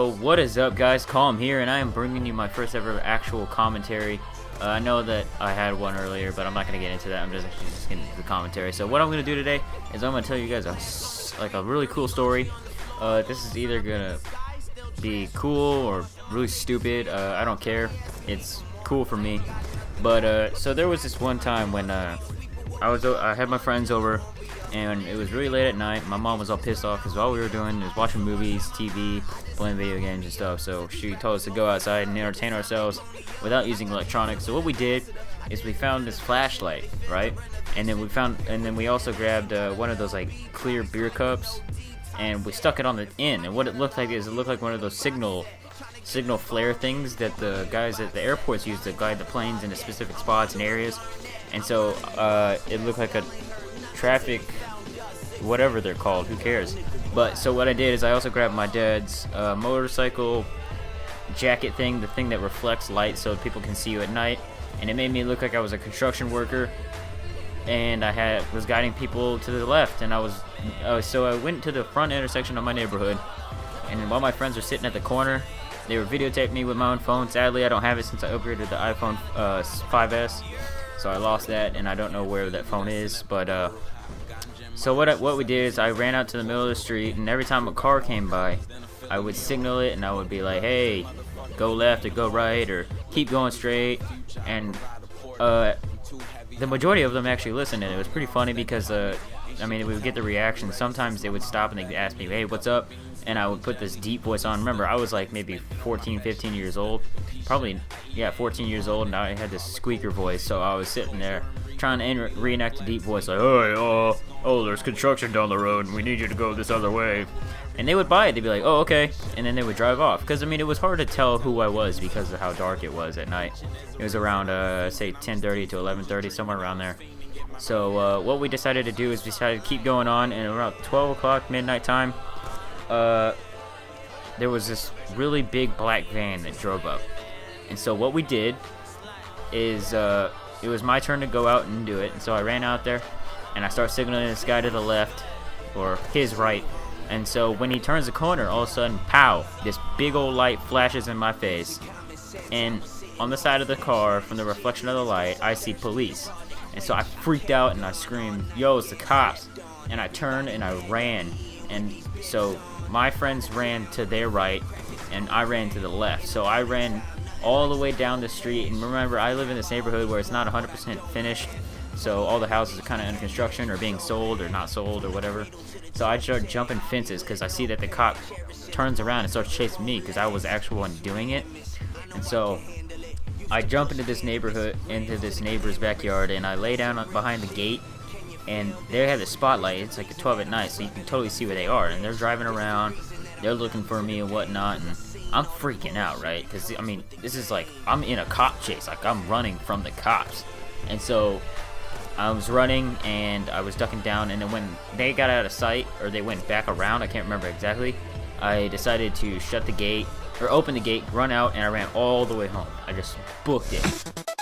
Yo, what is up, guys? Calm here, and I am bringing you my first ever actual commentary. I know that I had one earlier, but I'm not going to get into that. I'm just getting into the commentary. So what I'm going to do today is I'm going to tell you guys a really cool story. This is either going to be cool or really stupid. I don't care. It's cool for me. But so there was this one time when I had my friends over, and it was really late at night. My mom was all pissed off because all we were doing was watching movies, TV, playing video games and stuff. So she told us to go outside and entertain ourselves without using electronics. So what we did is we found this flashlight, right? And then we also grabbed one of those like clear beer cups, and we stuck it on the end. And what it looked like is it looked like one of those signal flare things that the guys at the airports use to guide the planes into specific spots and areas. And so it looked like a traffic, whatever they're called, who cares. But so what I did is I also grabbed my dad's motorcycle jacket thing, the thing that reflects light so people can see you at night, and it made me look like I was a construction worker, and I was guiding people to the left. And so I went to the front intersection of my neighborhood, and while my friends were sitting at the corner, they were videotaping me with my own phone. Sadly, I don't have it since I upgraded the iPhone 5S. So I lost that, and I don't know where that phone is. But so what we did is I ran out to the middle of the street, and every time a car came by, I would signal it, and I would be like, "Hey, go left or go right or keep going straight." And the majority of them actually listened, and it was pretty funny because we would get the reaction. Sometimes they would stop and they'd ask me, "Hey, what's up?" And I would put this deep voice on. Remember, I was like maybe 14, 15 years old. Probably, yeah, 14 years old, and I had this squeaker voice. So I was sitting there trying to reenact a deep voice, like, "Hey, there's construction down the road, and we need you to go this other way." And they would buy it. They'd be like, "Oh, okay." And then they would drive off. Because, it was hard to tell who I was because of how dark it was at night. It was around, say, 10:30 to 11:30, somewhere around there. So what we decided to do is we decided to keep going on, and around 12 o'clock, midnight time, there was this really big black van that drove up. And so what we did is it was my turn to go out and do it. And so I ran out there, and I started signaling this guy to the left, or his right. And so when he turns the corner, all of a sudden, pow, this big old light flashes in my face. And on the side of the car, from the reflection of the light, I see police. And so I freaked out and I screamed, "Yo, it's the cops!" And I turned and I ran. And so my friends ran to their right, and I ran to the left. So I ran all the way down the street. And remember, I live in this neighborhood where it's not 100% finished. So all the houses are kind of under construction or being sold or not sold or whatever. So I started jumping fences because I see that the cop turns around and starts chasing me because I was the actual one doing it. And so I jump into this neighbor's backyard, and I lay down behind the gate. And they have the spotlight. It's like 12 at night, so you can totally see where they are. And they're driving around. They're looking for me and whatnot. And I'm freaking out, right? Because, this is like I'm in a cop chase. Like, I'm running from the cops. And so I was running, and I was ducking down. And then when they got out of sight, or they went back around, I can't remember exactly, I decided to shut the gate, or open the gate, run out, and I ran all the way home. I just booked it.